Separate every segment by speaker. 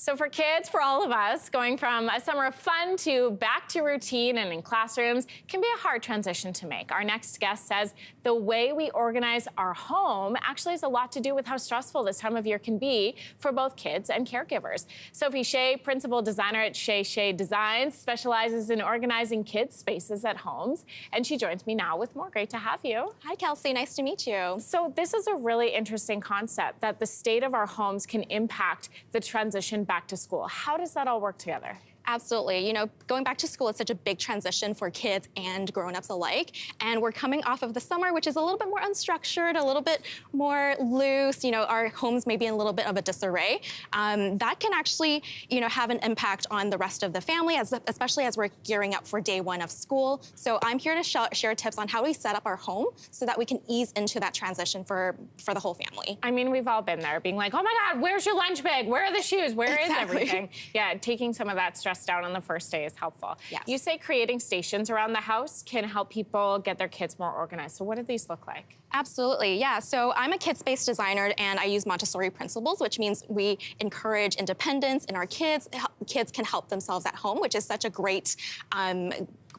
Speaker 1: So for kids, for all of us, going from a summer of fun to back to routine and in classrooms can be a hard transition to make. Our next guest says the way we organize our home actually has a lot to do with how stressful this time of year can be for both kids and caregivers. Sophie Shea, principal designer at Shea Designs, specializes in organizing kids' spaces at homes. And she joins me now with more. Great to have you.
Speaker 2: Hi, Kelsey. Nice to meet you.
Speaker 1: So this is a really interesting concept that the state of our homes can impact the transition back to school. How does that all work together?
Speaker 2: Absolutely. You know, going back to school is such a big transition for kids and grown-ups alike. And we're coming off of the summer, which is a little bit more unstructured, a little bit more loose. You know, our homes may be in a little bit of a disarray. That can actually, you know, have an impact on the rest of the family, especially as we're gearing up for day one of school. So I'm here to share tips on how we set up our home so that we can ease into that transition for the whole family.
Speaker 1: I mean, we've all been there, being like, oh my God, where's your lunch bag? Where are the shoes? Where is everything? Yeah, taking some of that stress down on the first day is helpful.
Speaker 2: Yes.
Speaker 1: You say creating stations around the house can help people get their kids more organized. So what do these look like?
Speaker 2: Absolutely, yeah. So I'm a kids-based designer and I use Montessori principles, which means we encourage independence in our kids. Kids can help themselves at home, which is such a great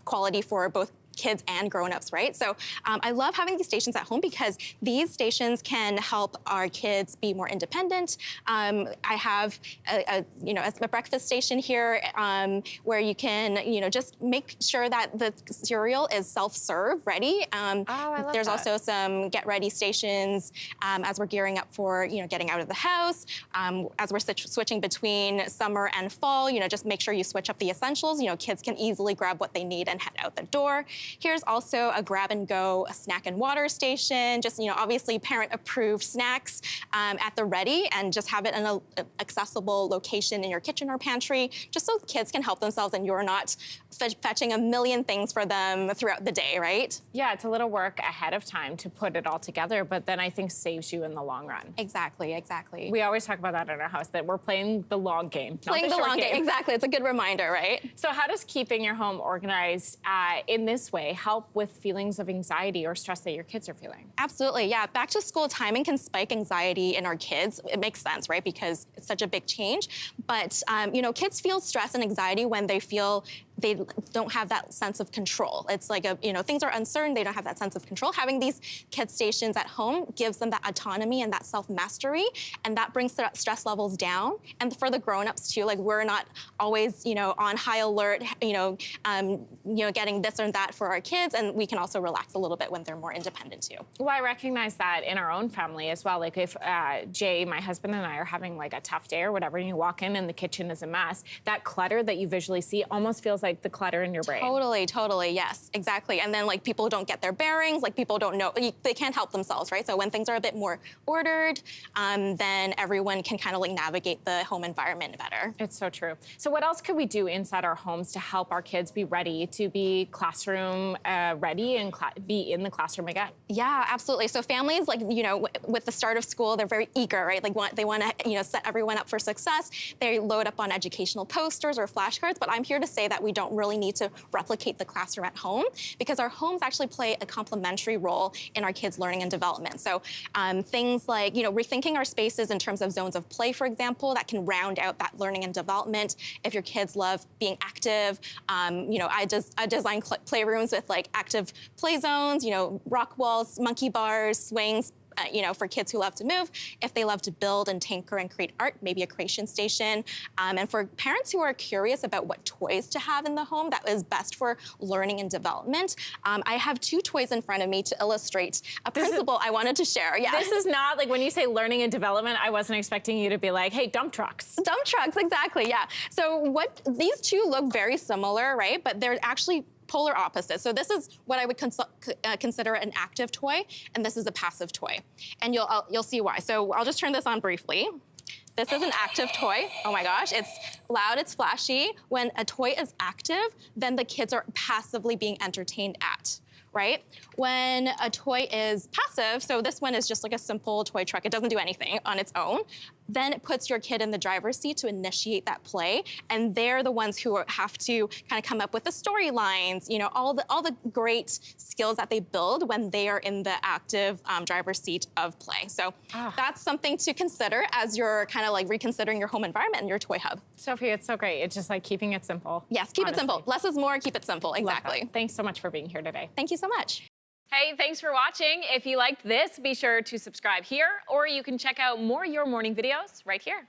Speaker 2: quality for both kids and grown-ups, right? So I love having these stations at home because these stations can help our kids be more independent. I have a breakfast station here where you can, just make sure that the cereal is self-serve ready. There's also some get-ready stations as we're gearing up for, getting out of the house. As we're switching between summer and fall, just make sure you switch up the essentials. Kids can easily grab what they need and head out the door. Here's also a grab-and-go snack and water station, just, obviously parent-approved snacks at the ready, and just have it in an accessible location in your kitchen or pantry, just so kids can help themselves and you're not fetching a million things for them throughout the day, right?
Speaker 1: Yeah, it's a little work ahead of time to put it all together, but then I think saves you in the long run.
Speaker 2: Exactly, exactly.
Speaker 1: We always talk about that in our house, that we're playing the long game,
Speaker 2: playing the long game, exactly. It's a good reminder, right?
Speaker 1: So how does keeping your home organized in this way help with feelings of anxiety or stress that your kids are feeling?
Speaker 2: Absolutely, yeah. Back to school timing can spike anxiety in our kids. It makes sense, right? Because it's such a big change. But, kids feel stress and anxiety when they feel they don't have that sense of control. It's like, things are uncertain, they don't have that sense of control. Having these kid stations at home gives them that autonomy and that self-mastery, and that brings the stress levels down. And for the grown-ups too, like we're not always, on high alert, getting this or that for our kids, and we can also relax a little bit when they're more independent too.
Speaker 1: Well, I recognize that in our own family as well. Like if Jay, my husband, and I are having like a tough day or whatever, and you walk in and the kitchen is a mess, that clutter that you visually see almost feels like the clutter in your brain.
Speaker 2: Totally, yes, exactly. And then like people don't get their bearings, like people don't know, they can't help themselves, right? So when things are a bit more ordered, then everyone can kind of like navigate the home environment better.
Speaker 1: It's so true. So what else could we do inside our homes to help our kids be ready to be classroom ready and be in the classroom again?
Speaker 2: Yeah, absolutely. So families, like, with the start of school, they're very eager, right? Like they want to, set everyone up for success. They load up on educational posters or flashcards, but I'm here to say that we don't really need to replicate the classroom at home because our homes actually play a complementary role in our kids' learning and development. So things like, rethinking our spaces in terms of zones of play, for example, that can round out that learning and development. If your kids love being active, I design playrooms with like active play zones, rock walls, monkey bars, swings, for kids who love to move. If they love to build and tinker and create art, maybe a creation station. And for parents who are curious about what toys to have in the home that is best for learning and development, I have 2 toys in front of me to illustrate a principle I wanted to share. Yeah.
Speaker 1: This is not, like when you say learning and development, I wasn't expecting you to be like, hey, dump trucks.
Speaker 2: Dump trucks, exactly, yeah. So these 2 look very similar, right? But they're actually polar opposites. So this is what I would consider an active toy, and this is a passive toy. And you'll see why. So I'll just turn this on briefly. This is an active toy. Oh my gosh, it's loud, it's flashy. When a toy is active, then the kids are passively being entertained at, right? When a toy is passive, so this one is just like a simple toy truck, it doesn't do anything on its own, then it puts your kid in the driver's seat to initiate that play, and they're the ones who have to kind of come up with the storylines, you know, all the great skills that they build when they are in the active driver's seat of play. So that's something to consider as you're kind of like reconsidering your home environment and your toy hub.
Speaker 1: Sophie, it's so great. It's just like keeping it simple.
Speaker 2: Yes, keep it simple. Less is more, keep it simple. Exactly.
Speaker 1: Thanks so much for being here today.
Speaker 2: Thank you so much.
Speaker 1: Hey, thanks for watching. If you liked this, be sure to subscribe here, or you can check out more Your Morning videos right here.